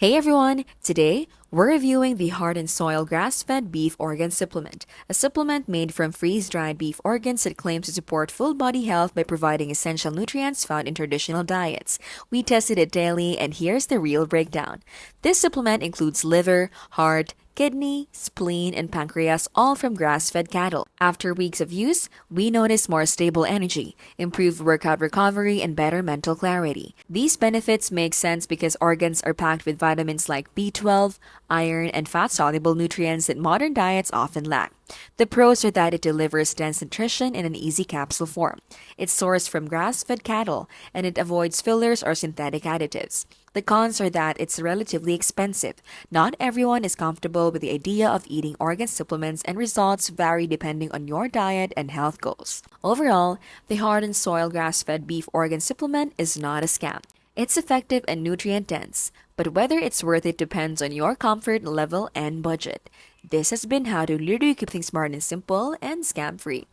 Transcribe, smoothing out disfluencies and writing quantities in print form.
Hey everyone! Today, we're reviewing the Heart and Soil grass-fed beef organ supplement, a supplement made from freeze-dried beef organs that claims to support full body health by providing essential nutrients found in traditional diets. We tested it daily, and here's the real breakdown. This supplement includes liver, heart, kidney, spleen, and pancreas, all from grass-fed cattle. After weeks of use, we noticed more stable energy, improved workout recovery, and better mental clarity. These benefits make sense because organs are packed with vitamins like B12, iron, and fat-soluble nutrients that modern diets often lack. The pros are that it delivers dense nutrition in an easy capsule form. It's sourced from grass-fed cattle, and it avoids fillers or synthetic additives. The cons are that it's relatively expensive. Not everyone is comfortable with the idea of eating organ supplements, and results vary depending on your diet and health goals. Overall, the Heart and Soil grass-fed beef organ supplement is not a scam. It's effective and nutrient-dense, but whether it's worth it depends on your comfort level and budget. This has been how to literally keep things smart and simple and scam-free.